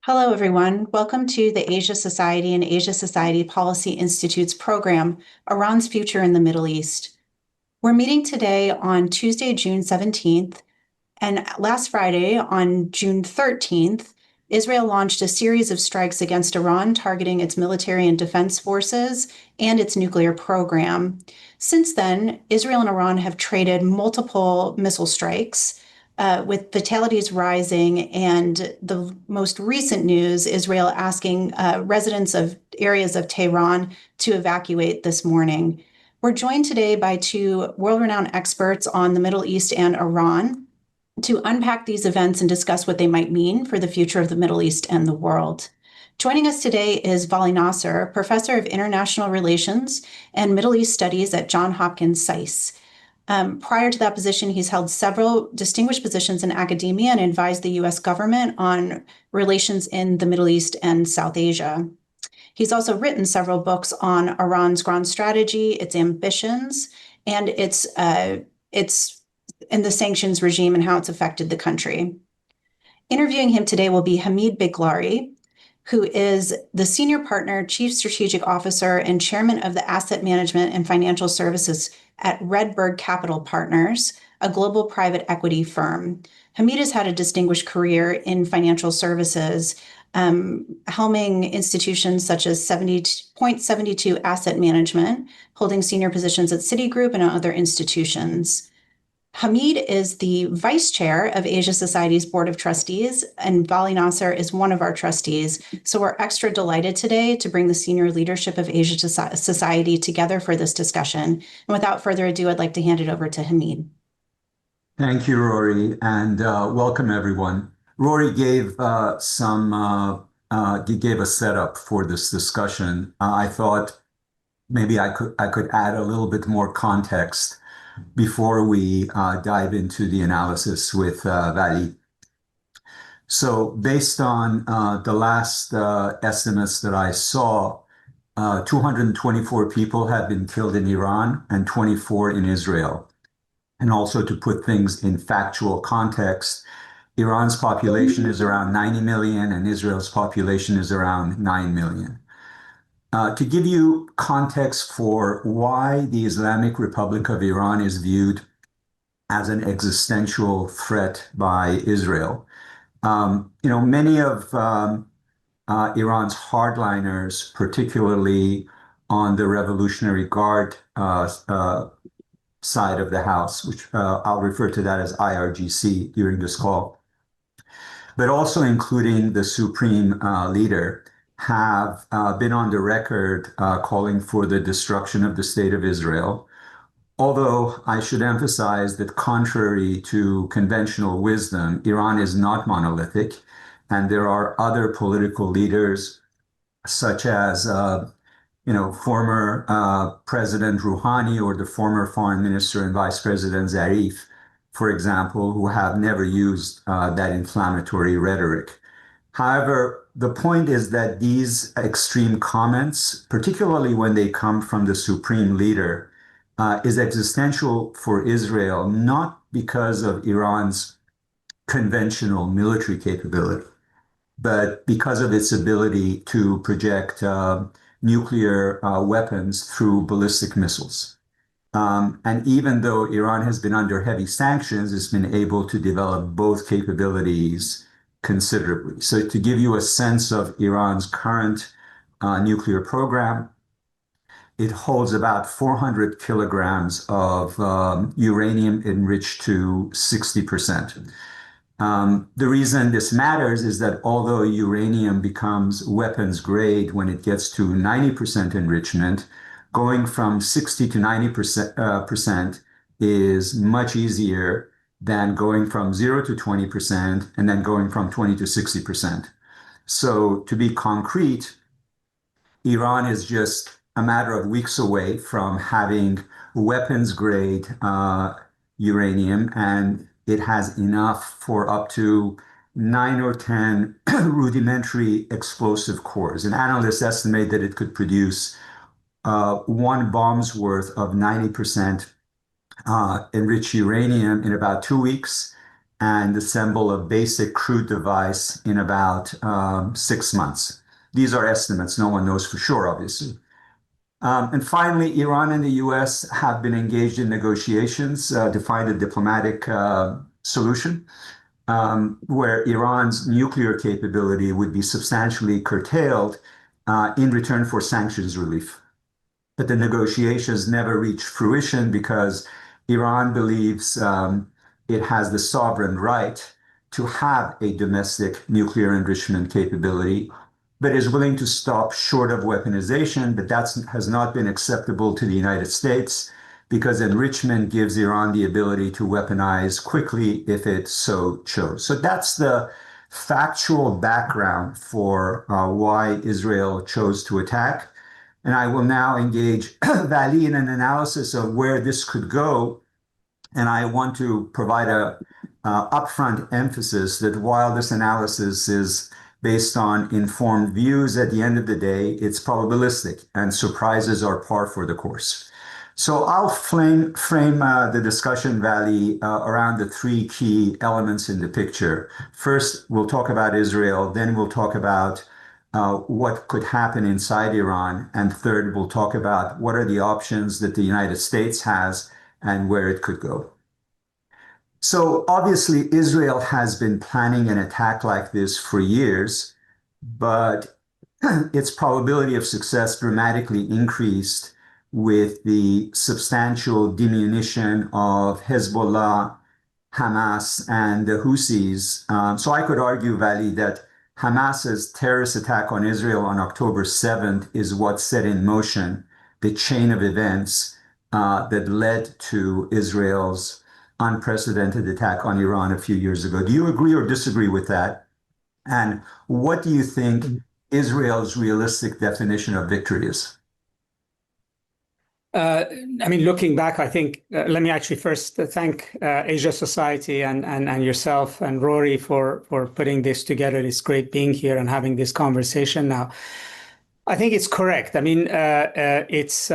Hello, everyone. Welcome to the Asia Society and Asia Society Policy Institute's program, Iran's Future in the Middle East. We're meeting today on Tuesday, June 17th, and last Friday, on June 13th, Israel launched a series of strikes against Iran, targeting its military and defense forces and its nuclear program. Since then, Israel and Iran have traded multiple missile strikes, with fatalities rising. And the most recent news, Israel asking residents of areas of Tehran to evacuate this morning. We're joined today by two world-renowned experts on the Middle East and Iran to unpack these events and discuss what they might mean for the future of the Middle East and the world. Joining us today is Vali Nasr, professor of international relations and Middle East studies at Johns Hopkins SAIS. Prior to that position, he's held several distinguished positions in academia and advised the U.S. government on relations in the Middle East and South Asia. He's also written several books on Iran's grand strategy, its ambitions, and its and the sanctions regime and how it's affected the country. Interviewing him today will be Hamid Biglari, who is the Senior Partner, Chief Strategic Officer, and Chairman of the Asset Management and Financial Services at RedBird Capital Partners, a global private equity firm. Hamid has had a distinguished career in financial services, helming institutions such as 70.72 Asset Management, holding senior positions at Citigroup and other institutions. Hamid is the vice chair of Asia Society's Board of Trustees, and Vali Nasr is one of our trustees. So we're extra delighted today to bring the senior leadership of Asia Society together for this discussion. And without further ado, I'd like to hand it over to Hamid. Thank you, Rory, and welcome everyone. Rory gave he gave a setup for this discussion. I thought maybe I could add a little bit more context before we dive into the analysis with Vali. So based on the last estimates that I saw, 224 people have been killed in Iran and 24 in Israel. And also to put things in factual context, Iran's population is around 90 million and Israel's population is around 9 million. To give you context for why the Islamic Republic of Iran is viewed as an existential threat by Israel, many of Iran's hardliners, particularly on the Revolutionary Guard side of the house, which I'll refer to that as IRGC during this call, but also including the supreme leader, have been on the record calling for the destruction of the state of Israel. Although I should emphasize that contrary to conventional wisdom, Iran is not monolithic, and there are other political leaders, such as former President Rouhani or the former Foreign Minister and Vice President Zarif, for example, who have never used that inflammatory rhetoric. However, the point is that these extreme comments, particularly when they come from the supreme leader, is existential for Israel, not because of Iran's conventional military capability, but because of its ability to project nuclear weapons through ballistic missiles. And even though Iran has been under heavy sanctions, it's been able to develop both capabilities considerably. So to give you a sense of Iran's current nuclear program, it holds about 400 kilograms of uranium enriched to 60%. The reason this matters is that although uranium becomes weapons grade when it gets to 90% enrichment, going from 60 to 90% is much easier than going from 0 to 20% and then going from 20 to 60%. So to be concrete, Iran is just a matter of weeks away from having weapons grade uranium, and it has enough for up to 9 or 10 rudimentary explosive cores. And analysts estimate that it could produce one bomb's worth of 90% enriched uranium in about 2 weeks, and assemble a basic crude device in about 6 months. These are estimates. No one knows for sure, obviously. And finally, Iran and the US have been engaged in negotiations to find a diplomatic solution where Iran's nuclear capability would be substantially curtailed in return for sanctions relief. But the negotiations never reached fruition because Iran believes it has the sovereign right to have a domestic nuclear enrichment capability, but is willing to stop short of weaponization. But that has not been acceptable to the United States because enrichment gives Iran the ability to weaponize quickly if it so chose. So that's the factual background for why Israel chose to attack. And I will now engage Vali in an analysis of where this could go. And I want to provide a upfront emphasis that while this analysis is based on informed views, at the end of the day, it's probabilistic and surprises are par for the course. So I'll frame the discussion, Vali, around the three key elements in the picture. First, we'll talk about Israel, then we'll talk about what could happen inside Iran. And third, we'll talk about what are the options that the United States has and where it could go. So obviously, Israel has been planning an attack like this for years, but its probability of success dramatically increased with the substantial diminution of Hezbollah, Hamas, and the Houthis. So I could argue, Vali, that Hamas's terrorist attack on Israel on October 7th is what set in motion the chain of events that led to Israel's unprecedented attack on Iran a few years ago. Do you agree or disagree with that? And what do you think Israel's realistic definition of victory is? I mean, looking back, I think, let me actually first thank Asia Society and yourself and Rorry for putting this together. It's great being here and having this conversation now. I think it's correct. I mean, it's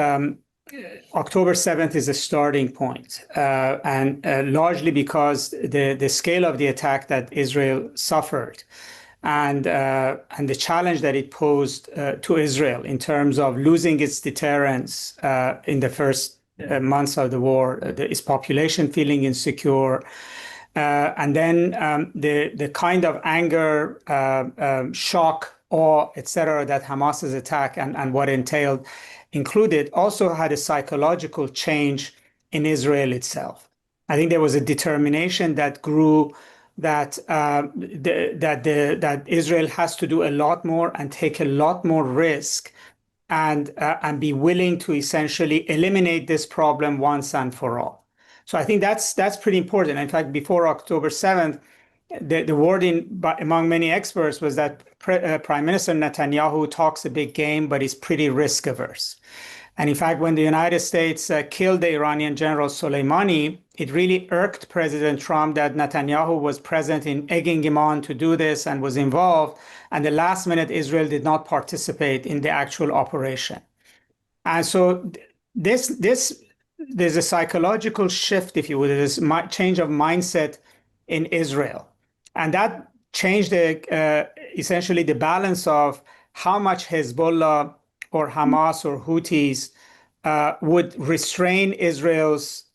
October 7th is a starting point, and largely because the scale of the attack that Israel suffered and the challenge that it posed to Israel in terms of losing its deterrence in the first months of the war, its population feeling insecure, and then the kind of anger, shock, awe, etc., that Hamas's attack and what entailed included also had a psychological change in Israel itself. I think there was a determination that grew that Israel has to do a lot more and take a lot more risk and be willing to essentially eliminate this problem once and for all. So I think that's pretty important. In fact, before October 7th, the wording among many experts was that Prime Minister Netanyahu talks a big game, but is pretty risk averse. And in fact, when the United States killed the Iranian General Soleimani, it really irked President Trump that Netanyahu was present in egging him on to do this and was involved. And the last minute, Israel did not participate in the actual operation. And so there's a psychological shift, if you will, there's a change of mindset in Israel. And that changed essentially the balance of how much Hezbollah or Hamas or Houthis would restrain Israel's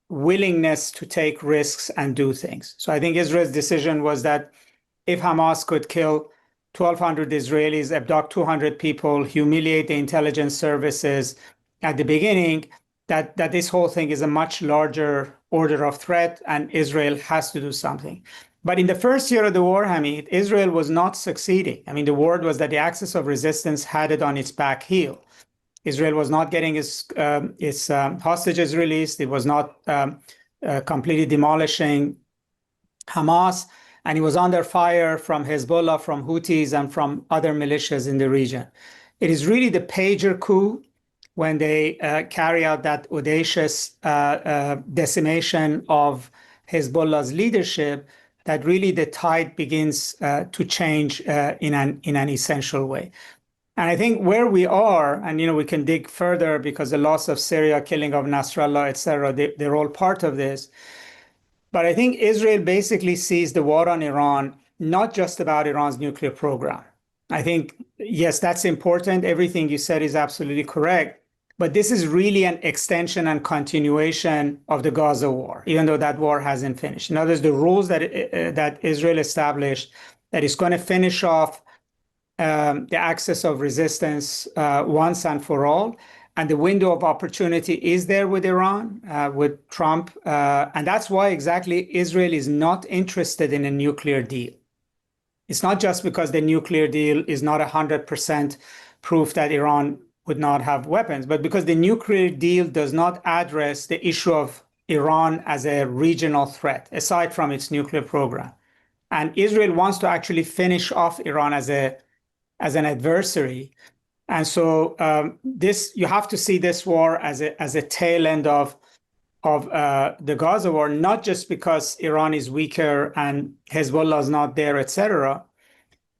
willingness to take risks and do things. So I think Israel's decision was that if Hamas could kill 1,200 Israelis, abduct 200 people, humiliate the intelligence services at the beginning, that this whole thing is a much larger order of threat and Israel has to do something. But in the first year of the war, Hamid, Israel was not succeeding. I mean, the word was that the axis of resistance had it on its back heel. Israel was not getting its hostages released. It was not completely demolishing Hamas. And it was under fire from Hezbollah, from Houthis, and from other militias in the region. It is really the pager coup when they carry out that audacious decimation of Hezbollah's leadership that really the tide begins to change in an essential way. And I think where we are, and we can dig further because the loss of Syria, killing of Nasrallah, et cetera, they're all part of this. But I think Israel basically sees the war on Iran not just about Iran's nuclear program. I think, yes, that's important. Everything you said is absolutely correct. But this is really an extension and continuation of the Gaza war, even though that war hasn't finished. In other words, the rules that Israel established that is going to finish off the axis of resistance once and for all. And the window of opportunity is there with Iran, with Trump. And that's why exactly Israel is not interested in a nuclear deal. It's not just because the nuclear deal is not 100% proof that Iran would not have weapons, but because the nuclear deal does not address the issue of Iran as a regional threat, aside from its nuclear program. And Israel wants to actually finish off Iran as an adversary. And so you have to see this war as a tail end of the Gaza war, not just because Iran is weaker and Hezbollah is not there, etc.,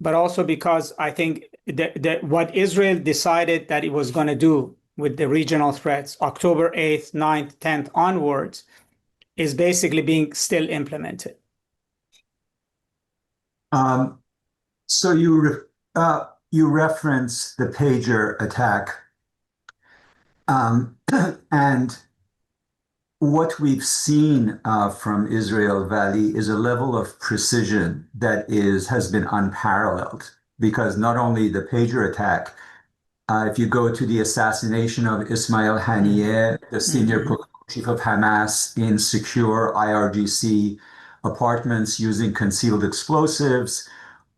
but also because I think that what Israel decided that it was going to do with the regional threats, October 8th, 9th, 10th onwards, is basically being still implemented. So you reference the pager attack, and what we've seen from Israel Valley is a level of precision that has been unparalleled. Because not only the pager attack, if you go to the assassination of Ismail Haniyeh, the senior chief of Hamas, in secure IRGC apartments using concealed explosives,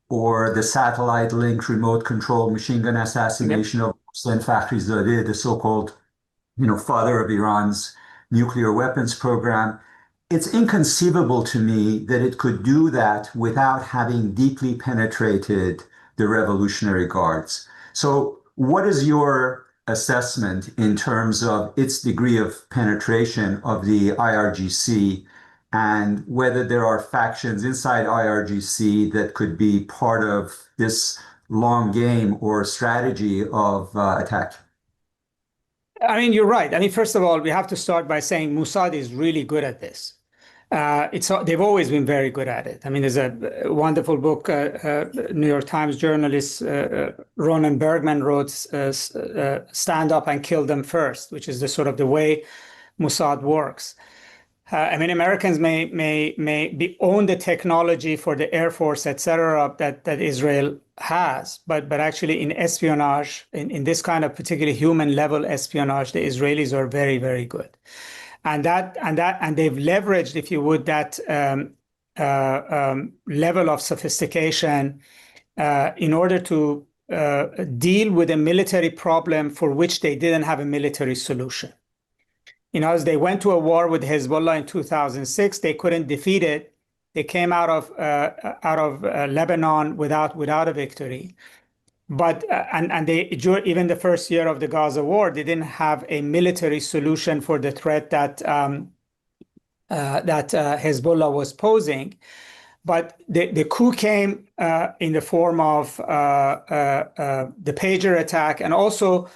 or the satellite-linked remote control machine gun assassination of Hossein Fakhrizadeh, the so-called, father of Iran's nuclear weapons program. It's inconceivable to me that it could do that without having deeply penetrated the Revolutionary Guards. So what is your assessment in terms of its degree of penetration of the IRGC, and whether there are factions inside IRGC that could be part of this long game or strategy of attack? I mean, you're right. I mean, first of all, we have to start by saying Mossad is really good at this. They've always been very good at it. I mean, there's a wonderful book, New York Times journalist Ronan Bergman wrote, "Stand Up and Kill Them First," which is the sort of the way Mossad works. I mean, Americans may own the technology for the Air Force, etc., that Israel has, but actually in espionage, in this kind of particularly human level espionage, the Israelis are very, very good. And they've leveraged, if you would, that level of sophistication in order to deal with a military problem for which they didn't have a military solution. As they went to a war with Hezbollah in 2006, they couldn't defeat it. They came out of Lebanon without a victory. But even the first year of the Gaza war, they didn't have a military solution for the threat that Hezbollah was posing. But the coup came in the form of the pager attack, and also,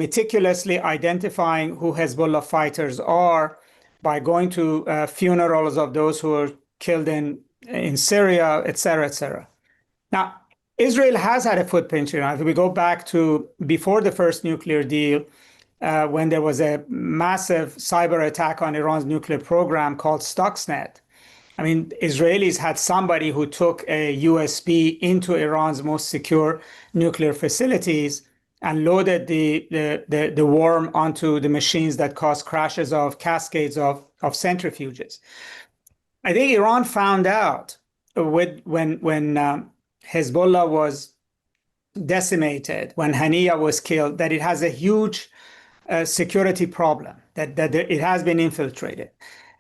meticulously identifying who Hezbollah fighters are by going to funerals of those who were killed in Syria, et cetera, et cetera. Now, Israel has had a footprint. If we go back to before the first nuclear deal, when there was a massive cyber attack on Iran's nuclear program called Stuxnet. I mean, Israelis had somebody who took a USB into Iran's most secure nuclear facilities and loaded the worm onto the machines that caused crashes of cascades of centrifuges. I think Iran found out when Hezbollah was decimated, when Haniyeh was killed, that it has a huge security problem, that it has been infiltrated.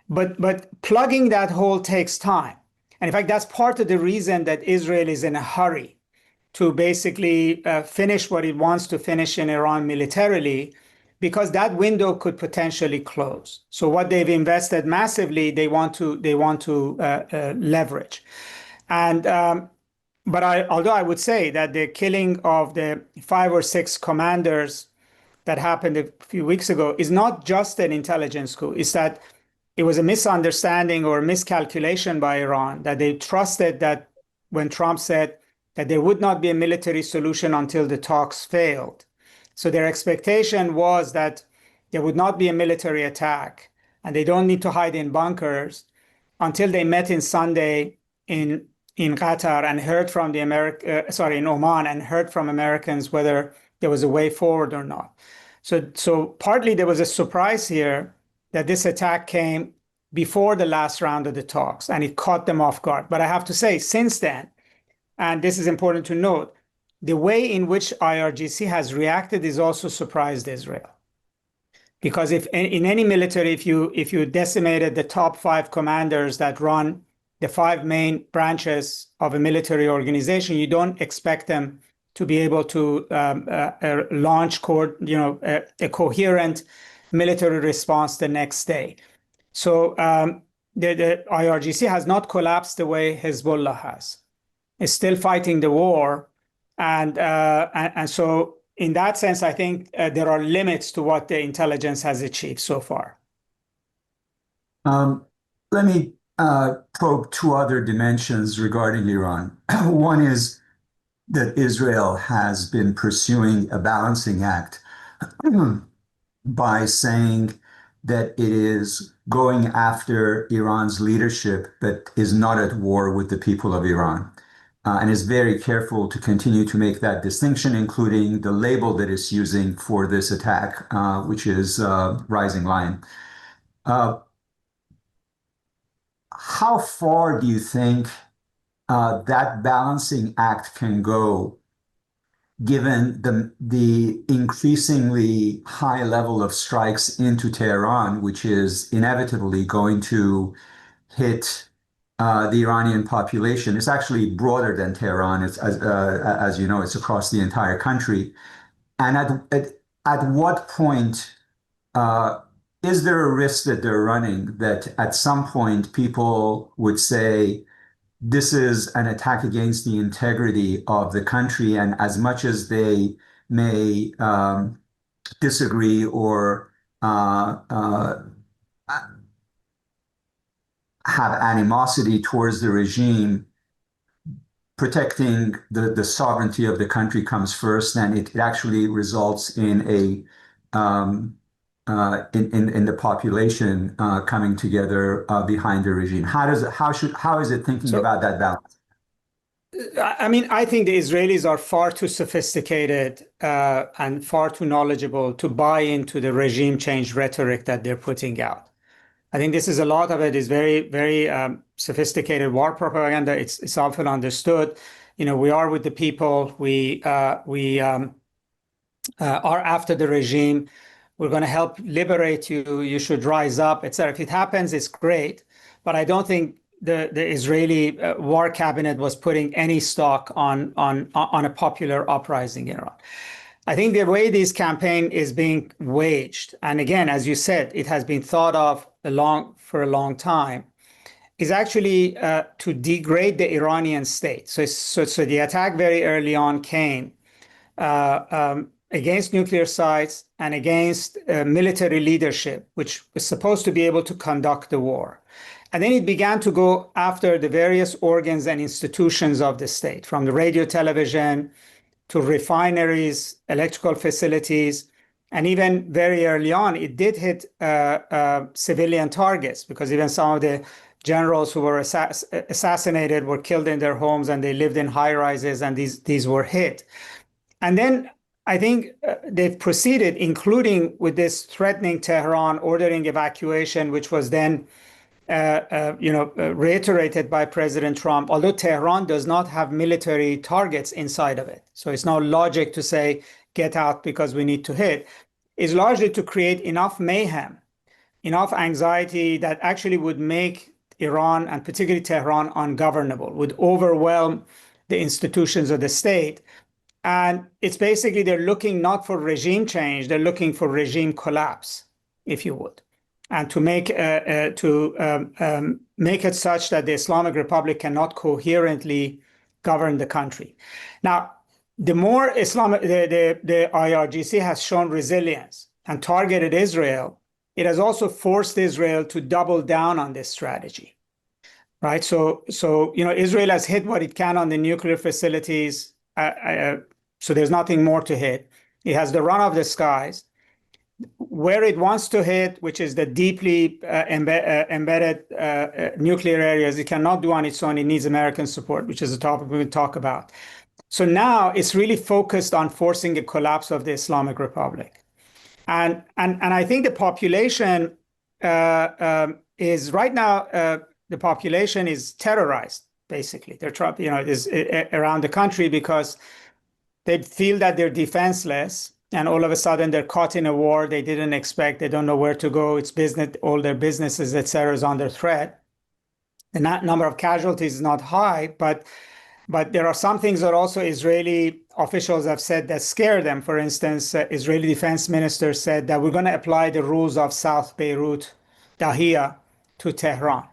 But plugging that hole takes time. And in fact, that's part of the reason that Israel is in a hurry to basically finish what it wants to finish in Iran militarily, because that window could potentially close. So what they've invested massively, they want to leverage. And although I would say that the killing of the 5 or 6 commanders that happened a few weeks ago is not just an intelligence coup. It's that it was a misunderstanding or miscalculation by Iran that they trusted that when Trump said that there would not be a military solution until the talks failed. So their expectation was that there would not be a military attack and they don't need to hide in bunkers until they met in Sunday in Qatar and heard from the in Oman, and heard from Americans whether there was a way forward or not. So partly there was a surprise here that this attack came before the last round of the talks, and it caught them off guard. But I have to say, since then, and this is important to note, the way in which IRGC has reacted is also surprised Israel. Because if in any military, if you decimated the top 5 commanders that run the 5 main branches of a military organization, you don't expect them to be able to launch a coherent military response the next day. So the IRGC has not collapsed the way Hezbollah has. It's still fighting the war, and so in that sense, I think there are limits to what the intelligence has achieved so far. Let me probe 2 other dimensions regarding Iran. One is that Israel has been pursuing a balancing act by saying that it is going after Iran's leadership, but is not at war with the people of Iran. And is very careful to continue to make that distinction, including the label that it's using for this attack, which is Rising Lion. How far do you think that balancing act can go, given the increasingly high level of strikes into Tehran, which is inevitably going to hit the Iranian population? It's actually broader than Tehran. It's, as you know, it's across the entire country. And at what point is there a risk that they're running that at some point people would say, this is an attack against the integrity of the country, and as much as they may disagree or have animosity towards the regime, protecting the sovereignty of the country comes first, and it actually results in the population coming together behind the regime. How is it thinking about that balance? I mean, I think the Israelis are far too sophisticated and far too knowledgeable to buy into the regime change rhetoric that they're putting out. I think this is a lot of it is very, very sophisticated war propaganda. It's often understood. We are with the people. We are after the regime. We're going to help liberate you. You should rise up, etc. If it happens, it's great. But I don't think the Israeli war cabinet was putting any stock on a popular uprising in Iran. I think the way this campaign is being waged, and again, as you said, it has been thought of for a long time, is actually to degrade the Iranian state. So the attack very early on came against nuclear sites and against military leadership, which was supposed to be able to conduct the war. And then it began to go after the various organs and institutions of the state, from the radio, television, to refineries, electrical facilities, and even very early on, it did hit civilian targets, because even some of the generals who were assassinated were killed in their homes, and they lived in high-rises, and these were hit. And then I think they've proceeded, including with this threatening Tehran, ordering evacuation, which was then reiterated by President Trump, although Tehran does not have military targets inside of it. So it's no logic to say, get out because we need to hit. It's largely to create enough mayhem, enough anxiety that actually would make Iran, and particularly Tehran, ungovernable, would overwhelm the institutions of the state. And it's basically they're looking not for regime change, they're looking for regime collapse, if you would. And to make it such that the Islamic Republic cannot coherently govern the country. Now, the more the IRGC has shown resilience and targeted Israel it has also forced Israel to double down on this strategy, right? So Israel has hit what it can on the nuclear facilities. So there's nothing more to hit. It has the run of the skies. Where it wants to hit, which is the deeply embedded nuclear areas, it cannot do on its own. It needs American support, which is a topic we will talk about. So now it's really focused on forcing a collapse of the Islamic Republic. And I think the population is right now, the population is terrorized, basically. They're is around the country because they feel that they're defenseless. And all of a sudden, they're caught in a war they didn't expect. They don't know where to go. It's business, all their businesses, et cetera, is under threat. The number of casualties is not high, but there are some things that also Israeli officials have said that scare them. For instance, Israeli defense minister said that we're going to apply the rules of South Beirut, Dahia, to Tehran,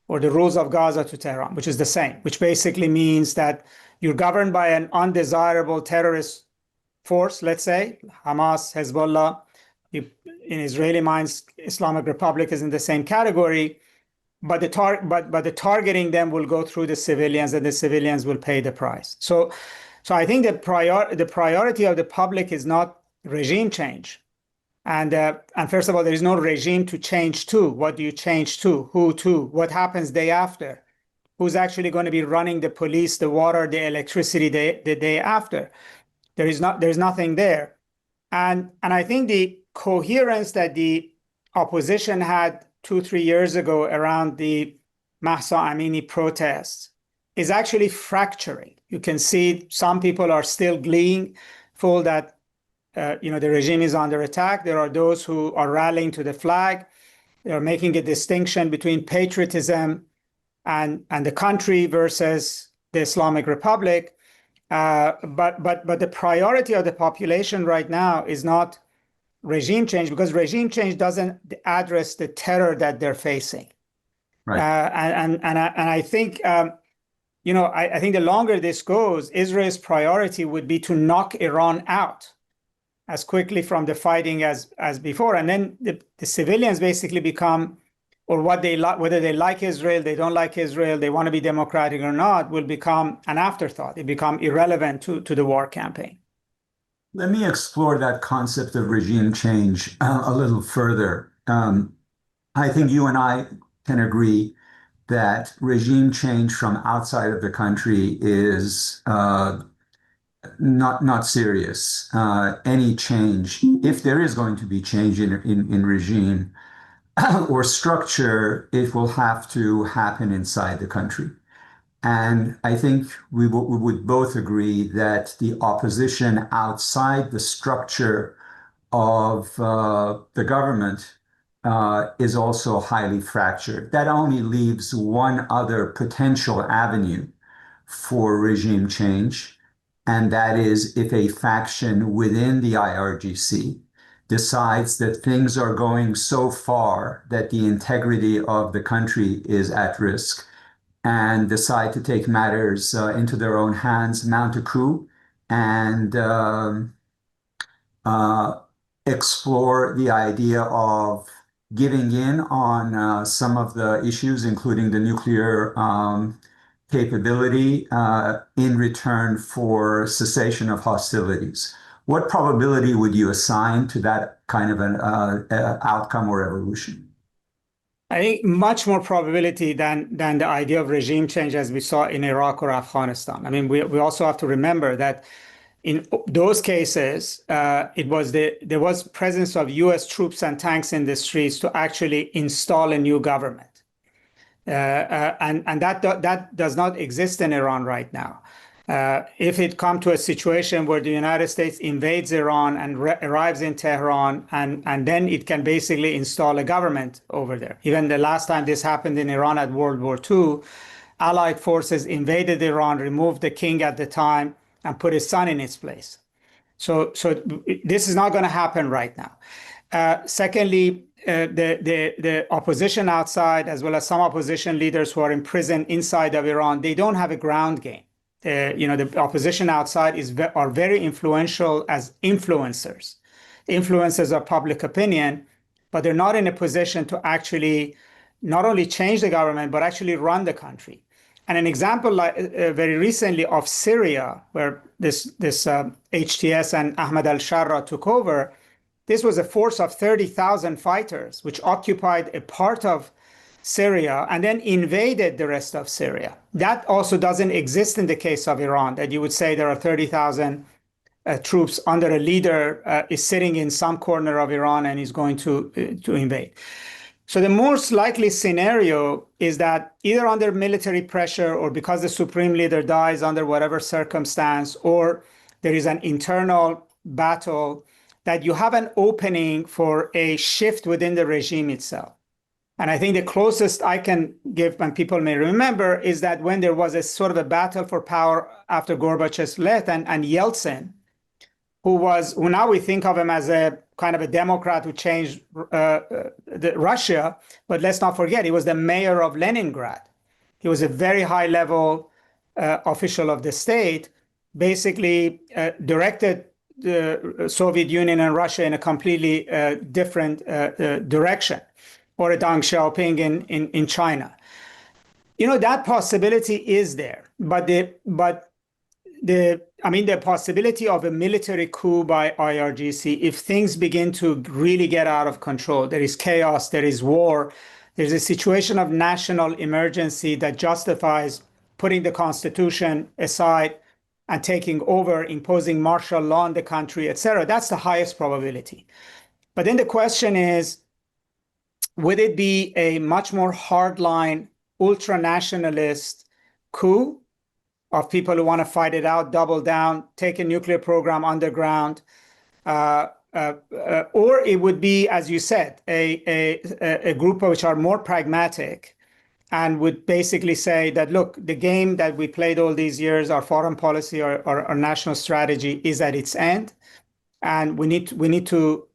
or the rules of Gaza to Tehran, which is the same, which basically means that you're governed by an undesirable terrorist force, let's say, Hamas, Hezbollah. In Israeli minds, Islamic Republic is in the same category, but the targeting them will go through the civilians, and the civilians will pay the price. So I think the priority of the public is not regime change. And first of all, there is no regime to change to. What do you change to? Who to? What happens day after? Who's actually going to be running the police, the water, the electricity the day after? There's nothing there. And I think the coherence that the opposition had 2-3 years ago around the Mahsa Amini protests is actually fracturing. You can see some people are still gleeful that the regime is under attack. There are those who are rallying to the flag. They are making a distinction between patriotism and the country versus the Islamic Republic. But the priority of the population right now is not regime change, because regime change doesn't address the terror that they're facing. Right. I think I think the longer this goes, Israel's priority would be to knock Iran out as quickly from the fighting as before, and then the civilians basically become, or what they like, whether they like Israel, they don't like Israel, they want to be democratic or not, will become an afterthought. It become irrelevant to the war campaign. Let me explore that concept of regime change a little further. I think you and I can agree that regime change from outside of the country is not serious. Any change, if there is going to be change in regime or structure, it will have to happen inside the country. And I think we would both agree that the opposition outside the structure of the government is also highly fractured. That only leaves one other potential avenue for regime change, and that is if a faction within the IRGC decides that things are going so far that the integrity of the country is at risk, and decide to take matters into their own hands, mount a coup, and explore the idea of giving in on some of the issues, including the nuclear capability, in return for cessation of hostilities. What probability would you assign to that kind of an outcome or evolution? I think much more probability than the idea of regime change as we saw in Iraq or Afghanistan. I mean, we also have to remember that in those cases, there was presence of U.S. troops and tanks in the streets to actually install a new government, and that does not exist in Iran right now. If it come to a situation where the United States invades Iran and arrives in Tehran, and then it can basically install a government over there. Even the last time this happened in Iran at World War II, Allied forces invaded Iran, removed the king at the time, and put his son in its place. So this is not going to happen right now. Secondly, the opposition outside, as well as some opposition leaders who are in prison inside of Iran, they don't have a ground game. The opposition outside are very influential as influencers of public opinion, but they're not in a position to actually not only change the government, but actually run the country. And an example like very recently of Syria, where this HTS and Ahmed al-Sharra took over, this was a force of 30,000 fighters, which occupied a part of Syria and then invaded the rest of Syria. That also doesn't exist in the case of Iran, that you would say there are 30,000 troops under a leader is sitting in some corner of Iran and is going to invade. So the most likely scenario is that either under military pressure or because the supreme leader dies under whatever circumstance, or there is an internal battle, that you have an opening for a shift within the regime itself. And I think the closest I can give, and people may remember, is that when there was a sort of a battle for power after Gorbachev left, and Yeltsin, who now we think of him as a kind of a Democrat who changed Russia, but let's not forget, he was the mayor of Leningrad. He was a very high-level official of the state, basically directed the Soviet Union and Russia in a completely different direction, or a Deng Xiaoping in China. You know, that possibility is there, but the possibility of a military coup by IRGC, if things begin to really get out of control, there is chaos, there is war, there's a situation of national emergency that justifies putting the constitution aside and taking over, imposing martial law on the country, etc. That's the highest probability. But then the question is, would it be a much more hardline, ultra-nationalist coup of people who want to fight it out, double down, take a nuclear program underground, or it would be, as you said, a group which are more pragmatic and would basically say that, look, the game that we played all these years, our foreign policy, our national strategy is at its end, and we need to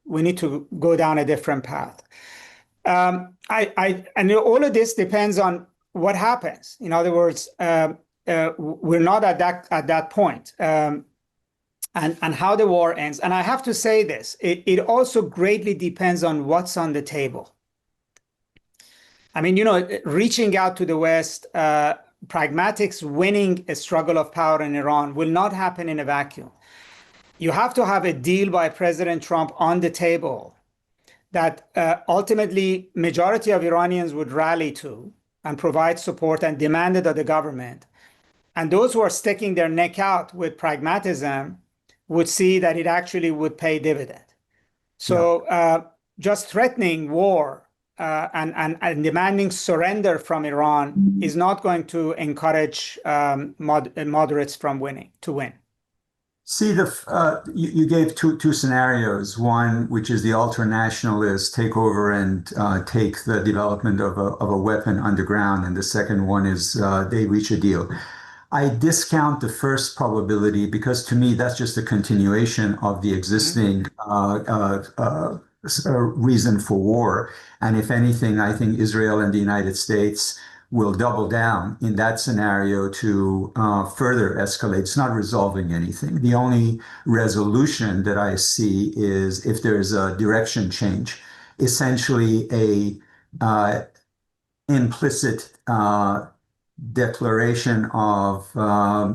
go down a different path. And all of this depends on what happens. In other words, we're not at that point, and how the war ends. And I have to say this, it also greatly depends on what's on the table. I mean, you know, reaching out to the West, pragmatics winning a struggle of power in Iran will not happen in a vacuum. You have to have a deal by President Trump on the table that ultimately majority of Iranians would rally to and provide support and demand it of the government. And those who are sticking their neck out with pragmatism would see that it actually would pay dividend. So just threatening war and demanding surrender from Iran is not going to encourage moderates from to win. See, you gave two scenarios. One, which is the ultra-nationalists take over and take the development of a weapon underground, and the second one is they reach a deal. I discount the first probability because to me that's just a continuation of the existing reason for war. And if anything, I think Israel and the United States will double down in that scenario to further escalate. It's not resolving anything. The only resolution that I see is if there's a direction change, essentially a implicit declaration of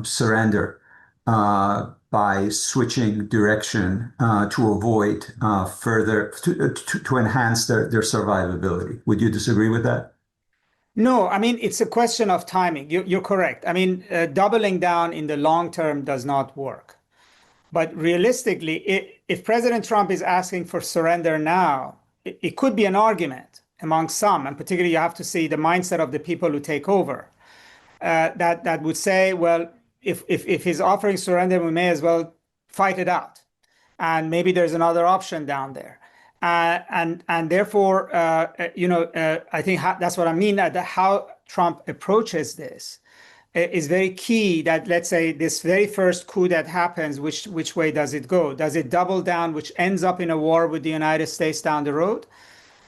surrender by switching direction to avoid further, to enhance their survivability. Would you disagree with that? No, I mean, it's a question of timing. You're correct. I mean, doubling down in the long term does not work. But realistically, if President Trump is asking for surrender now, it could be an argument among some, and particularly you have to see the mindset of the people who take over, that would say, well, if he's offering surrender, we may as well fight it out. And maybe there's another option down there. And therefore, I think that's what I mean, that how Trump approaches this is very key. That, let's say, this very first coup that happens, which way does it go? Does it double down, which ends up in a war with the United States down the road?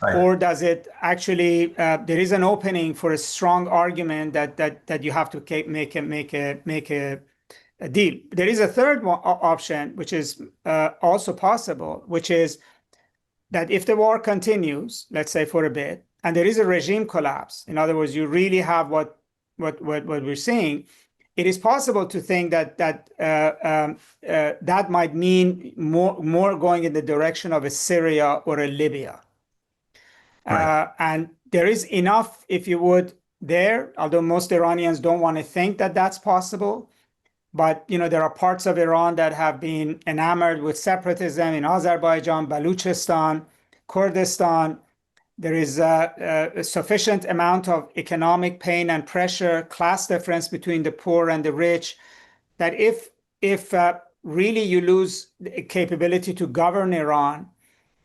Right. Or does it actually, there is an opening for a strong argument that you have to make a deal. There is a third option, which is also possible, which is that if the war continues, let's say for a bit, and there is a regime collapse, in other words, you really have what we're seeing, it is possible to think that that might mean more going in the direction of a Syria or a Libya. Right. And there is enough, if you would, there, although most Iranians don't want to think that that's possible. But there are parts of Iran that have been enamored with separatism in Azerbaijan, Baluchistan, Kurdistan. There is a sufficient amount of economic pain and pressure, class difference between the poor and the rich, that if really you lose the capability to govern Iran,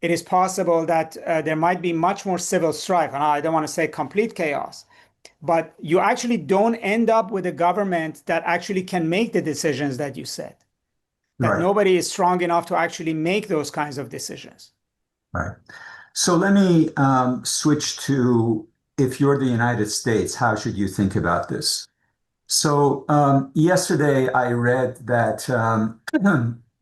it is possible that there might be much more civil strife. And I don't want to say complete chaos, but you actually don't end up with a government that actually can make the decisions that you said. That Right. nobody is strong enough to actually make those kinds of decisions. Right. So let me switch to, if you're the United States, how should you think about this? So yesterday I read that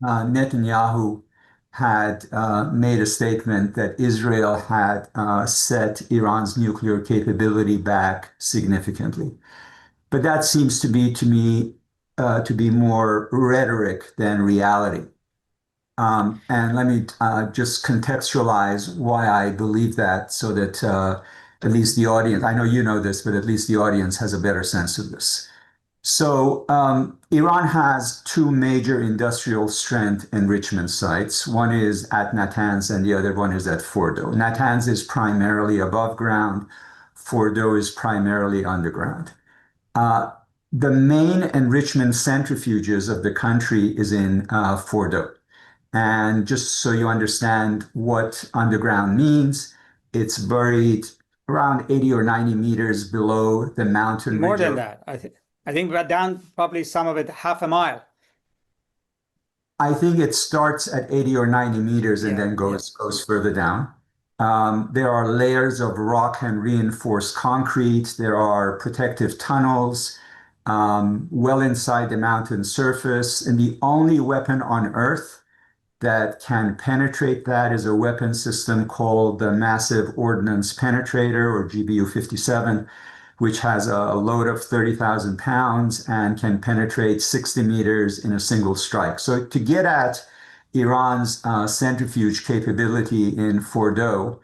Netanyahu had made a statement that Israel had set Iran's nuclear capability back significantly. But that seems to me to be more rhetoric than reality. And let me just contextualize why I believe that, so that at least the audience, I know you know this, but at least the audience has a better sense of this. So Iran has two major industrial strength enrichment sites. One is at Natanz and the other one is at Fordo. Natanz is primarily above ground. Fordo is primarily underground. The main enrichment centrifuges of the country is in Fordo. And just so you understand what underground means, it's buried around 80 or 90 meters below the mountain More ridge. than that. I think we're down probably some of it half a mile. I think it starts at 80 or 90 meters and then goes further down. There are layers of rock and reinforced concrete. There are protective tunnels well inside the mountain surface. And the only weapon on Earth that can penetrate that is a weapon system called the Massive Ordnance Penetrator, or GBU-57, which has a load of 30,000 pounds and can penetrate 60 meters in a single strike. So to get at Iran's centrifuge capability in Fordo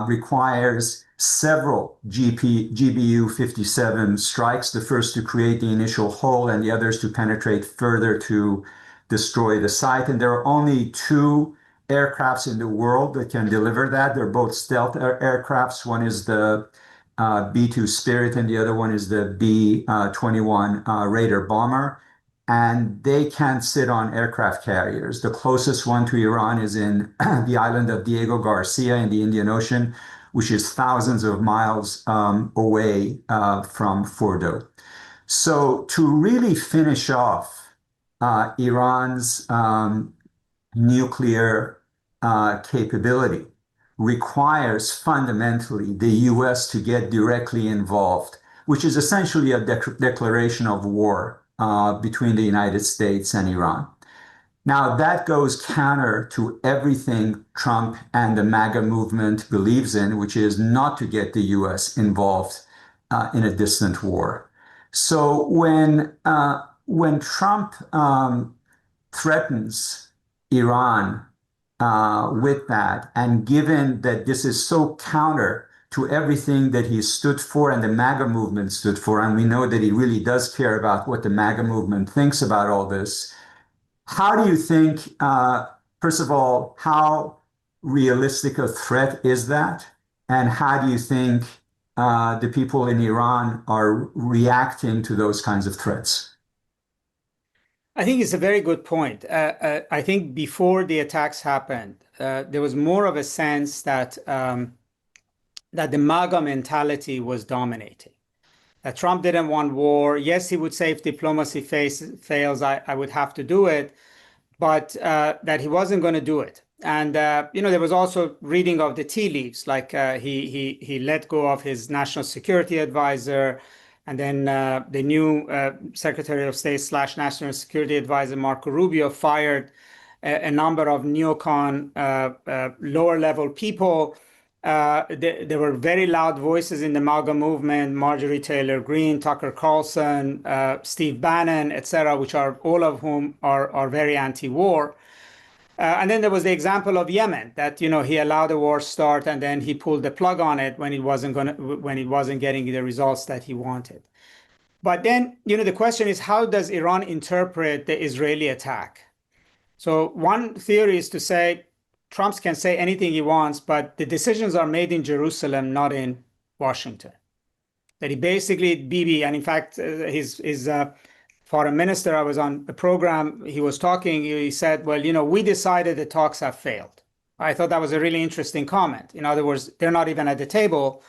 requires several GBU-57 strikes, the first to create the initial hole and the others to penetrate further to destroy the site. And there are only two aircrafts in the world that can deliver that. They're both stealth aircrafts. One is the B-2 Spirit, and the other one is the B-21 Raider bomber. And they can't sit on aircraft carriers. The closest one to Iran is in the island of Diego Garcia in the Indian Ocean, which is thousands of miles away from Fordo. So to really finish off Iran's nuclear capability requires fundamentally the US to get directly involved, which is essentially a declaration of war between the United States and Iran. Now, that goes counter to everything Trump and the MAGA movement believes in, which is not to get the US involved in a distant war. So when Trump threatens Iran with that, and given that this is so counter to everything that he stood for and the MAGA movement stood for, and we know that he really does care about what the MAGA movement thinks about all this, how do you think, first of all, how realistic a threat is that? And how do you think the people in Iran are reacting to those kinds of threats? I think it's a very good point. I think before the attacks happened, there was more of a sense that that the MAGA mentality was dominating. That Trump didn't want war. Yes, he would say if diplomacy fails, I would have to do it, but that he wasn't going to do it. And there was also reading of the tea leaves, like he let go of his national security advisor. And then the new Secretary of State / National Security Advisor, Marco Rubio, fired a number of neocon lower level people. There were very loud voices in the MAGA movement: Marjorie Taylor Greene, Tucker Carlson, Steve Bannon, etc., which are all of whom are very anti-war. And then there was the example of Yemen, that he allowed the war start and then he pulled the plug on it when it wasn't getting the results that he wanted. But then the question is, how does Iran interpret the Israeli attack? So one theory is to say Trump can say anything he wants, but the decisions are made in Jerusalem, not in Washington. That he basically, Bibi, and in fact, his foreign minister, I was on a program, he was talking, he said, well, we decided the talks have failed. I thought that was a really interesting comment. In other words, they're not even at the table,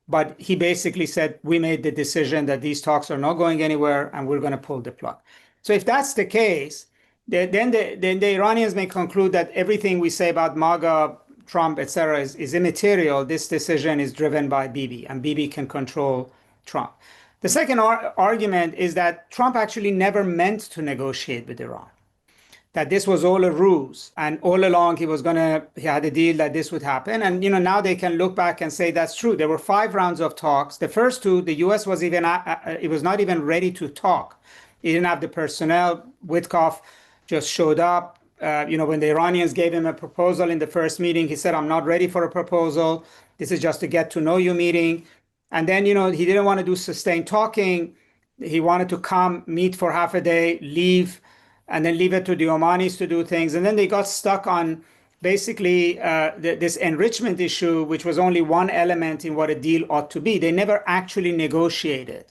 but he basically said, we made the decision that these talks are not going anywhere and we're going to pull the plug. So if that's the case, then the Iranians may conclude that everything we say about MAGA, Trump, etc., is immaterial. This decision is driven by Bibi, and Bibi can control Trump. The second argument is that Trump actually never meant to negotiate with Iran, that this was all a ruse, and all along he had a deal that this would happen. And now they can look back and say that's true. There were 5 rounds of talks. The first 2, the U.S. was not even ready to talk. It didn't have the personnel. Witkoff just showed up. When the Iranians gave him a proposal in the first meeting, he said, I'm not ready for a proposal. This is just a get to know you meeting. And then, he didn't want to do sustained talking. He wanted to come, meet for half a day, leave, and then leave it to the Omanis to do things. And then they got stuck on basically this enrichment issue, which was only one element in what a deal ought to be. They never actually negotiated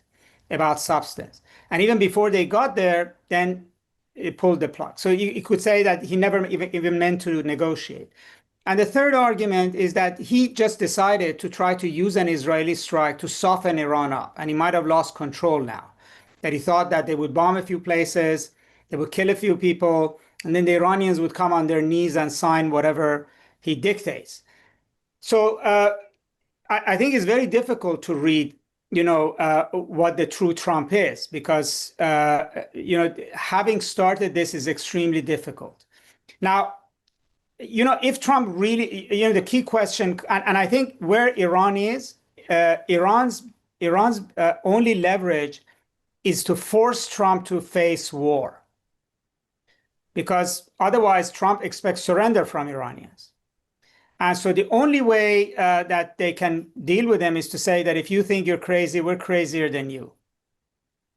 about substance. And even before they got there, then it pulled the plug. So you could say that he never even meant to negotiate. And the third argument is that he just decided to try to use an Israeli strike to soften Iran up. And he might have lost control now. That he thought that they would bomb a few places, they would kill a few people, and then the Iranians would come on their knees and sign whatever he dictates. So I think it's very difficult to read what the true Trump is, because having started this is extremely difficult. Now, if Trump really, the key question, and I think where Iran is, Iran's only leverage is to force Trump to face war, because otherwise Trump expects surrender from Iranians. And so the only way that they can deal with them is to say that if you think you're crazy, we're crazier than you.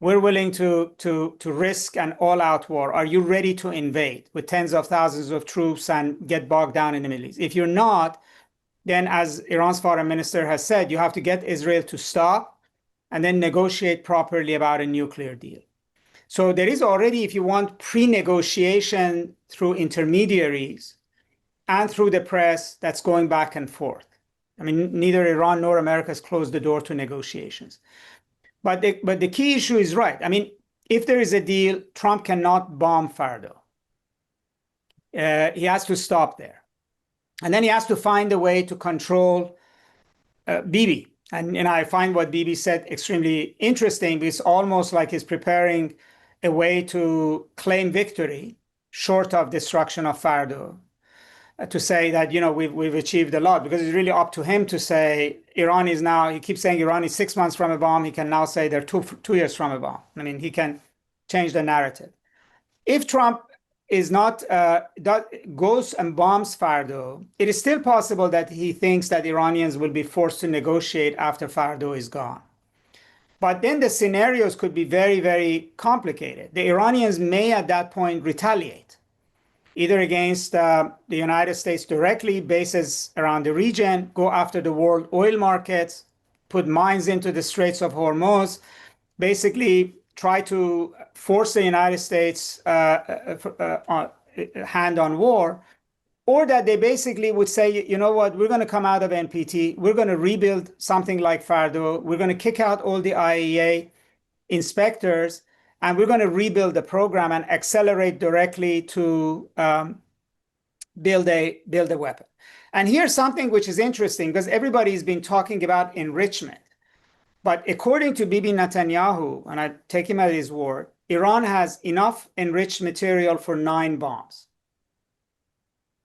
We're willing to risk an all-out war. Are you ready to invade with tens of thousands of troops and get bogged down in the Middle East? If you're not, then as Iran's foreign minister has said, you have to get Israel to stop and then negotiate properly about a nuclear deal. So there is already, if you want, pre-negotiation through intermediaries and through the press that's going back and forth. I mean, neither Iran nor America has closed the door to negotiations. But the key issue is right. I mean, if there is a deal, Trump cannot bomb Fardo. He has to stop there. And then he has to find a way to control Bibi. And I find what Bibi said extremely interesting. It's almost like he's preparing a way to claim victory short of destruction of Fardo, to say that, we've achieved a lot, because it's really up to him to say Iran is now, he keeps saying Iran is 6 months from a bomb. He can now say they're two years from a bomb. I mean, he can change the narrative. If Trump is not, goes and bombs Fardo, it is still possible that he thinks that Iranians will be forced to negotiate after Fardo is gone. But then the scenarios could be very, very complicated. The Iranians may at that point retaliate, either against the United States directly, bases around the region, go after the world oil markets, put mines into the Straits of Hormuz, basically try to force the United States hand on war, or that they basically would say, you know what, we're going to come out of NPT, we're going to rebuild something like Fardo, we're going to kick out all the IAEA inspectors, and we're going to rebuild the program and accelerate directly to build a weapon. And here's something which is interesting, because everybody's been talking about enrichment. But according to Bibi Netanyahu, and I take him at his word, Iran has enough enriched material for 9 bombs.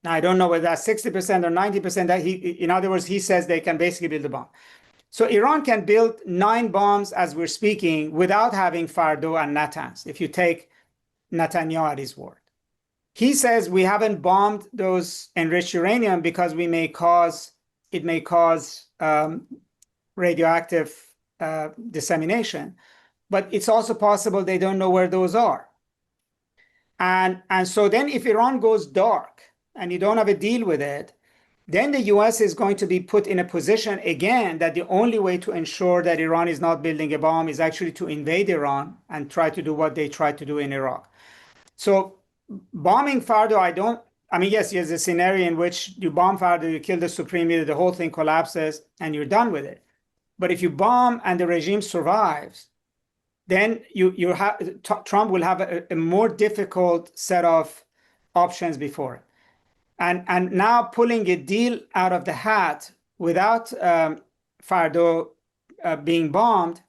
Now, I don't know whether that's 60% or 90%. That in other words, he says they can basically build a bomb. So Iran can build 9 bombs as we're speaking without having Fordo and Natanz, if you take Netanyahu at his word. He says we haven't bombed those enriched uranium because it may cause radioactive dissemination, but it's also possible they don't know where those are. And so then if Iran goes dark and you don't have a deal with it, then the US is going to be put in a position again that the only way to ensure that Iran is not building a bomb is actually to invade Iran and try to do what they tried to do in Iraq. So bombing Fordo, yes, there's a scenario in which you bomb Fordo, you kill the supreme leader, the whole thing collapses and you're done with it. But if you bomb and the regime survives, then Trump will have a more difficult set of options before it. And now pulling a deal out of the hat without Fordo being bombed,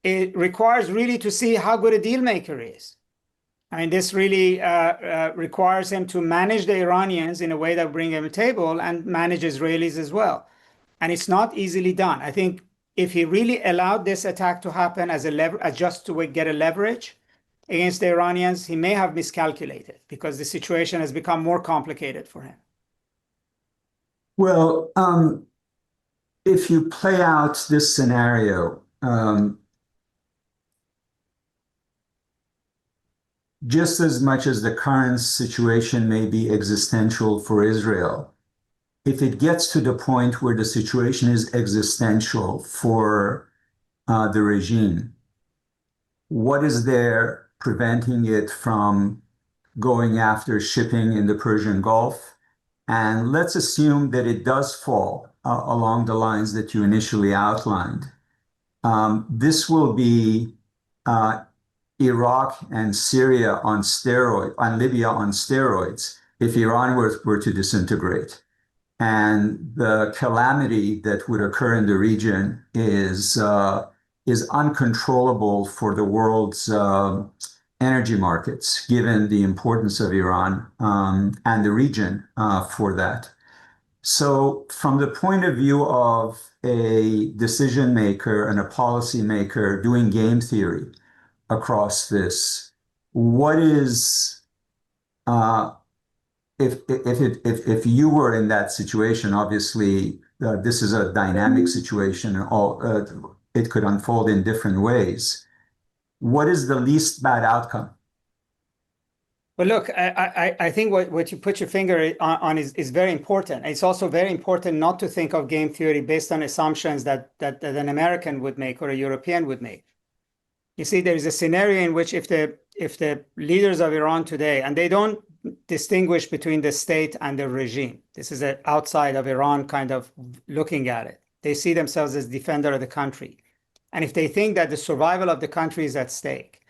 it requires really to see how good a deal maker is. I mean, this really requires him to manage the Iranians in a way that bring him to the table and manage Israelis as well. And it's not easily done. I think if he really allowed this attack to happen as just to get a leverage against the Iranians, he may have miscalculated because the situation has become more complicated for him. Well, if you play out this scenario, just as much as the current situation may be existential for Israel, if it gets to the point where the situation is existential for the regime, what is there preventing it from going after shipping in the Persian Gulf? And let's assume that it does fall along the lines that you initially outlined. This will be Iraq and Syria on Libya on steroids if Iran were to disintegrate. And the calamity that would occur in the region is uncontrollable for the world's energy markets, given the importance of Iran and the region for that. So from the point of view of a decision maker and a policy maker doing game theory across this, what is, if you were in that situation, obviously this is a dynamic situation, it could unfold in different ways. What is the least bad outcome? Well, look, I think what you put your finger on is very important. It's also very important not to think of game theory based on assumptions that an American would make or a European would make. You see, there is a scenario in which if the leaders of Iran today, and they don't distinguish between the state and the regime, this is an outside of Iran kind of looking at it. They see themselves as defender of the country. And if they think that the survival of the country is at stake,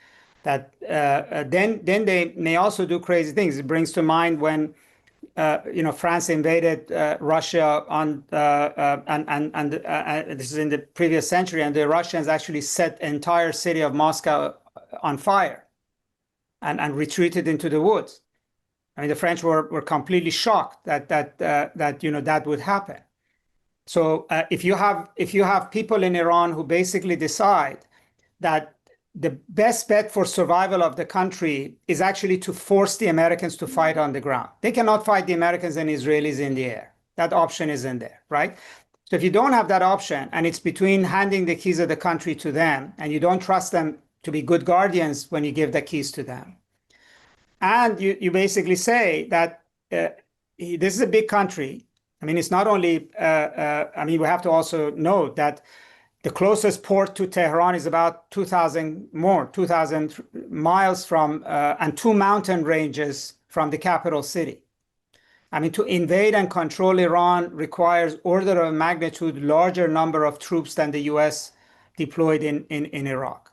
that then they may also do crazy things. It brings to mind when France invaded Russia and this is in the previous century, and the Russians actually set the entire city of Moscow on fire and retreated into the woods. I mean, the French were completely shocked that would happen. So if you have people in Iran who basically decide that the best bet for survival of the country is actually to force the Americans to fight on the ground. They cannot fight the Americans and Israelis in the air. That option isn't there, right? So if you don't have that option, and it's between handing the keys of the country to them, and you don't trust them to be good guardians when you give the keys to them, and you basically say that this is a big country. I mean, it's not only, we have to also note that the closest port to Tehran is about 2,000 miles from, and 2 mountain ranges from the capital city. I mean, to invade and control Iran requires order of magnitude larger number of troops than the US deployed in Iraq.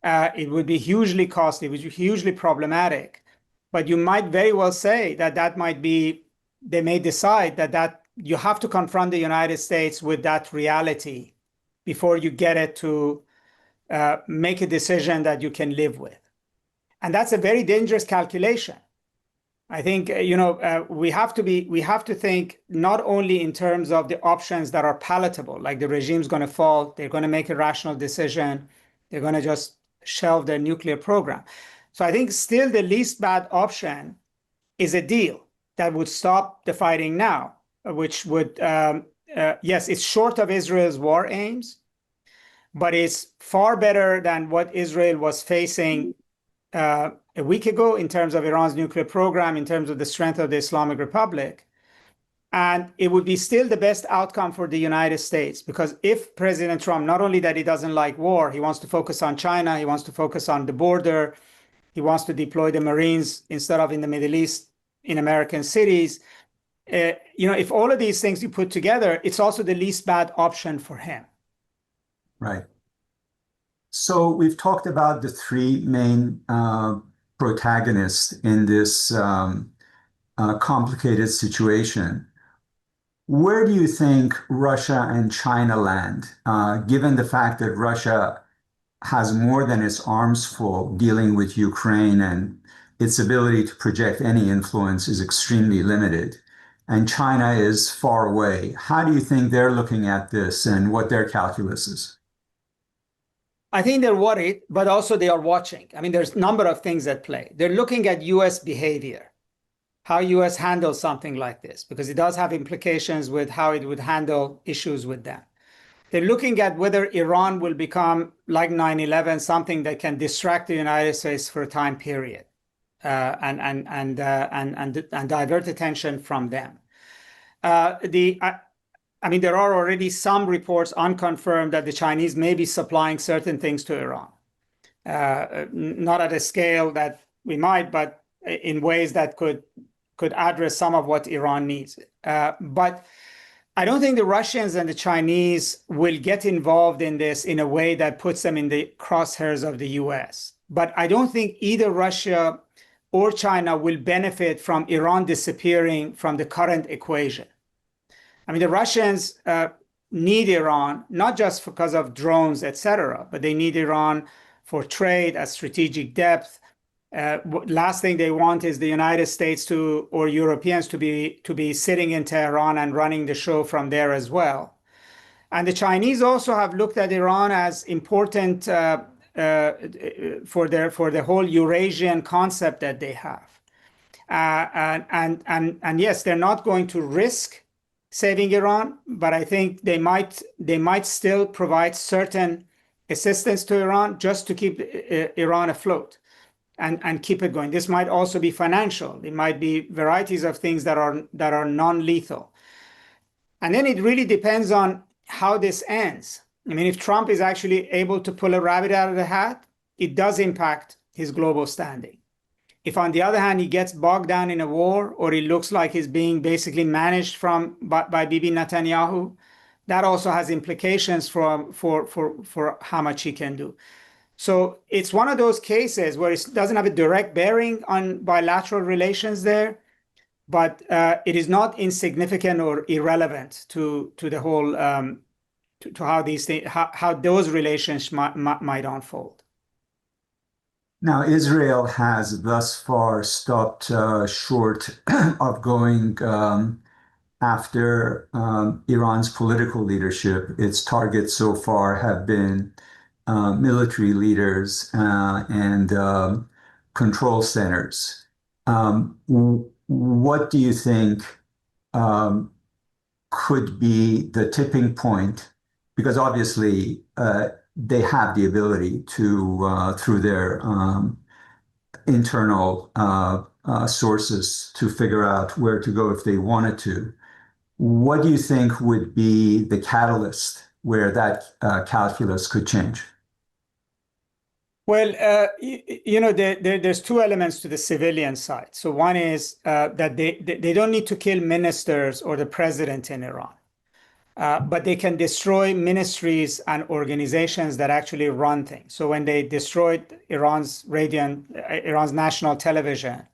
It would be hugely costly, it would be hugely problematic. But you might very well say that might be, they may decide that you have to confront the United States with that reality before you get it to make a decision that you can live with. And that's a very dangerous calculation, I think we have to think not only in terms of the options that are palatable, like the regime's going to fall, they're going to make a rational decision, they're going to just shelve their nuclear program. So I think still the least bad option is a deal that would stop the fighting now, which would, yes, it's short of Israel's war aims, but it's far better than what Israel was facing a week ago in terms of Iran's nuclear program, in terms of the strength of the Islamic Republic. And it would be still the best outcome for the United States, because if President Trump, not only that he doesn't like war, he wants to focus on China, he wants to focus on the border, he wants to deploy the Marines instead of in the Middle East in American cities. If all of these things you put together, it's also the least bad option for him. Right. So we've talked about the three main protagonists in this complicated situation. Where do you think Russia and China land, given the fact that Russia has more than its arms full dealing with Ukraine and its ability to project any influence is extremely limited, and China is far away? How do you think they're looking at this and what their calculus is? I think they're worried, but also they are watching. I mean, there's a number of things at play. They're looking at US behavior, how US handles something like this, because it does have implications with how it would handle issues with them. They're looking at whether Iran will become like 9/11, something that can distract the United States for a time period, and divert attention from them. I mean, there are already some reports, unconfirmed, that the Chinese may be supplying certain things to Iran, not at a scale that we might, but in ways that could address some of what Iran needs. But I don't think the Russians and the Chinese will get involved in this in a way that puts them in the crosshairs of the US. But I don't think either Russia or China will benefit from Iran disappearing from the current equation. I mean, the Russians need Iran, not just because of drones, etc., but they need Iran for trade, at strategic depth. Last thing they want is the United States or Europeans to be sitting in Tehran and running the show from there as well. And the Chinese also have looked at Iran as important for the whole Eurasian concept that they have. And yes, they're not going to risk saving Iran, but I think they might still provide certain assistance to Iran just to keep Iran afloat and keep it going. This might also be financial. It might be varieties of things that are non-lethal. And then it really depends on how this ends. I mean, if Trump is actually able to pull a rabbit out of the hat, it does impact his global standing. If, on the other hand, he gets bogged down in a war, or it looks like he's being basically managed by Bibi Netanyahu, that also has implications for how much he can do. So it's one of those cases where it doesn't have a direct bearing on bilateral relations there, but it is not insignificant or irrelevant to the whole to how these things, how those relations might unfold. Now, Israel has thus far stopped short of going after Iran's political leadership. Its targets so far have been military leaders and control centers. What do you think could be the tipping point? Because obviously, they have the ability to, through their internal sources, to figure out where to go if they wanted to. What do you think would be the catalyst where that calculus could change? Well, there's two elements to the civilian side. So one is that they don't need to kill ministers or the president in Iran. But they can destroy ministries and organizations that actually run things. So when they destroyed Iran's national television,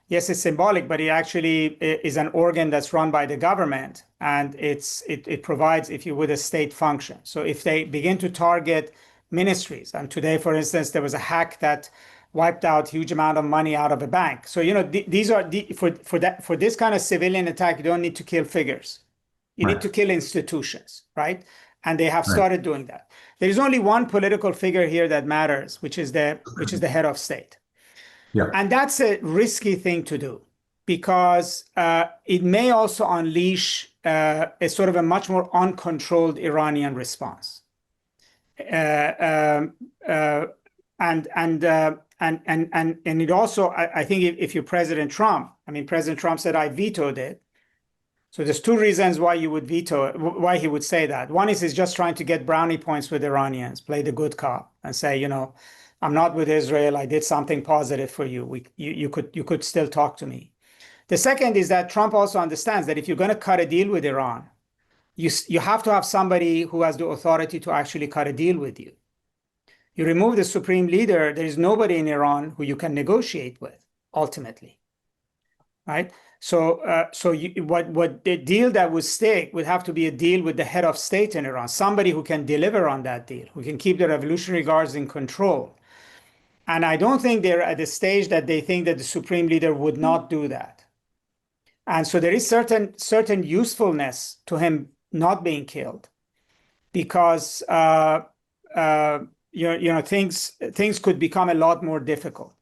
yes, it's symbolic, but it actually is an organ that's run by the government, and it provides, if you would, a state function. So if they begin to target ministries, and today, for instance, there was a hack that wiped out huge amount of money out of a bank. So, these are for this kind of civilian attack, you don't need to kill figures. You need to kill institutions, right? And they have started doing that. There is only one political figure here that matters, which is the head of state. Yeah. And that's a risky thing to do because it may also unleash a sort of a much more uncontrolled Iranian response. And it also, I think if you're President Trump, I mean, President Trump said, I vetoed it. So there's two reasons why you would veto it, why he would say that. One is he's just trying to get brownie points with Iranians, play the good cop and say, I'm not with Israel. I did something positive for you. You could still talk to me. The second is that Trump also understands that if you're going to cut a deal with Iran, you have to have somebody who has the authority to actually cut a deal with you. You remove the supreme leader, there is nobody in Iran who you can negotiate with, ultimately, right? So, what the deal that would stick would have to be a deal with the head of state in Iran, somebody who can deliver on that deal, who can keep the Revolutionary Guards in control. And I don't think they're at the stage that they think that the supreme leader would not do that. And so there is certain usefulness to him not being killed, because things could become a lot more difficult.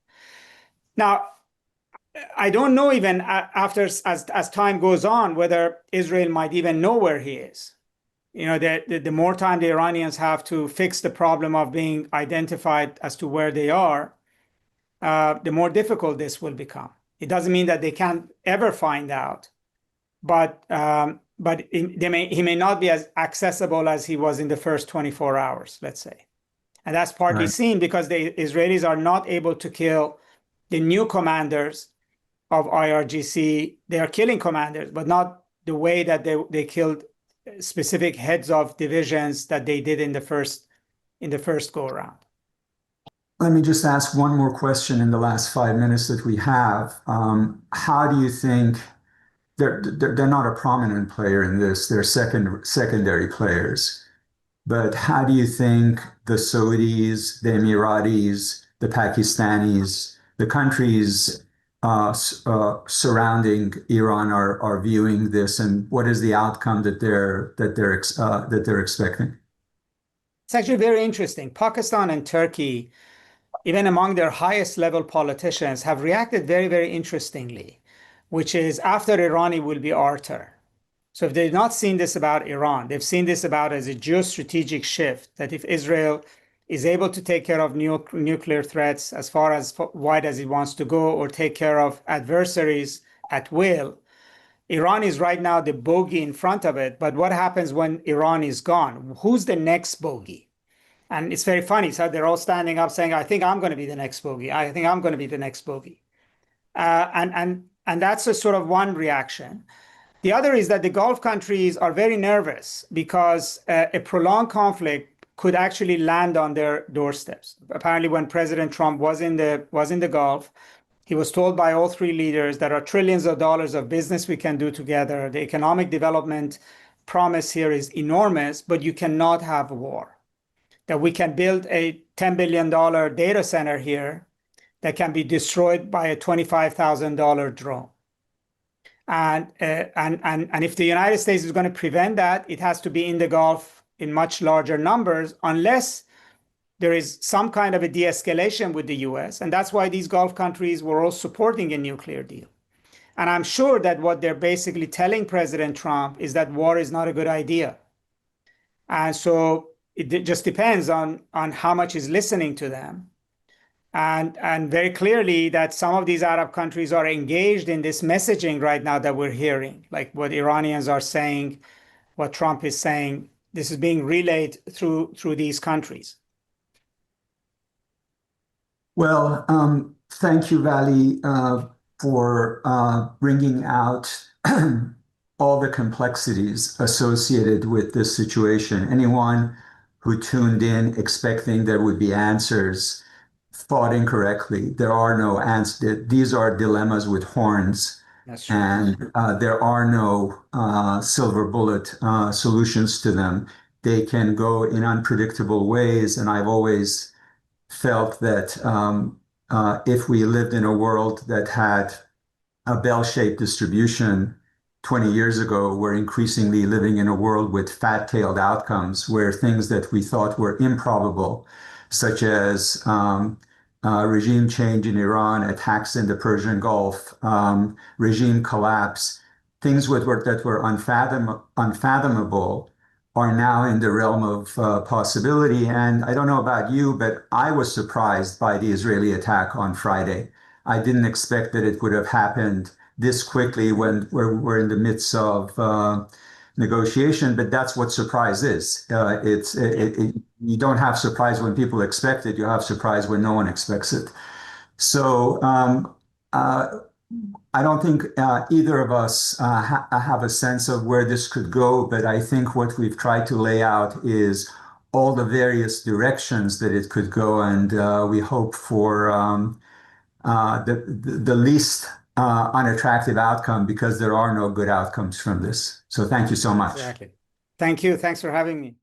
Now, I don't know even after as time goes on whether Israel might even know where he is. The more time the Iranians have to fix the problem of being identified as to where they are, the more difficult this will become. It doesn't mean that they can't ever find out, but he may not be as accessible as he was in the first 24 hours, let's say. And that's partly seen because the Israelis are not able to kill the new commanders of IRGC. They are killing commanders, but not the way that they killed specific heads of divisions that they did in the first go around. Let me just ask one more question in the last 5 minutes that we have. How do you think they're not a prominent player in this? They're secondary players. But how do you think the Saudis, the Emiratis, the Pakistanis, the countries surrounding Iran are viewing this, and what is the outcome that they're expecting? It's actually very interesting. Pakistan and Turkey, even among their highest level politicians, have reacted very, very interestingly, which is after Iran, it will be our turn. So if they've not seen this about Iran, they've seen this about as a geostrategic shift, that if Israel is able to take care of nuclear threats as far as wide as it wants to go, or take care of adversaries at will, Iran is right now the bogey in front of it. But what happens when Iran is gone? Who's the next bogey? And it's very funny. So they're all standing up saying, I think I'm going to be the next bogey. I think I'm going to be the next bogey. And that's a sort of one reaction. The other is that the Gulf countries are very nervous because a prolonged conflict could actually land on their doorsteps. Apparently, when President Trump was in the Gulf, he was told by all three leaders there are trillions of dollars of business we can do together. The economic development promise here is enormous, but you cannot have a war. That we can build a $10 billion data center here that can be destroyed by a $25,000 drone. And if the United States is going to prevent that, it has to be in the Gulf in much larger numbers, unless there is some kind of a de-escalation with the US. And that's why these Gulf countries were all supporting a nuclear deal. And I'm sure that what they're basically telling President Trump is that war is not a good idea. And so it just depends on how much he's listening to them. And very clearly that some of these Arab countries are engaged in this messaging right now that we're hearing, like what Iranians are saying, what Trump is saying. This is being relayed through these countries. Well, thank you, Vali, for bringing out all the complexities associated with this situation. Anyone who tuned in expecting there would be answers thought incorrectly. There are no answers. These are dilemmas with horns. That's true. And there are no silver bullet solutions to them. They can go in unpredictable ways. And I've always felt that if we lived in a world that had a bell-shaped distribution 20 years ago, we're increasingly living in a world with fat-tailed outcomes where things that we thought were improbable, such as regime change in Iran, attacks in the Persian Gulf, regime collapse, things that were unfathomable are now in the realm of possibility. And I don't know about you, but I was surprised by the Israeli attack on Friday. I didn't expect that it would have happened this quickly when we're in the midst of negotiation, but that's what surprise is. You don't have surprise when people expect it, you have surprise when no one expects it. So I don't think either of us have a sense of where this could go, but I think what we've tried to lay out is all the various directions that it could go, and we hope for the least unattractive outcome, because there are no good outcomes from this. So thank you so much. Exactly. Thank you. Thanks for having me.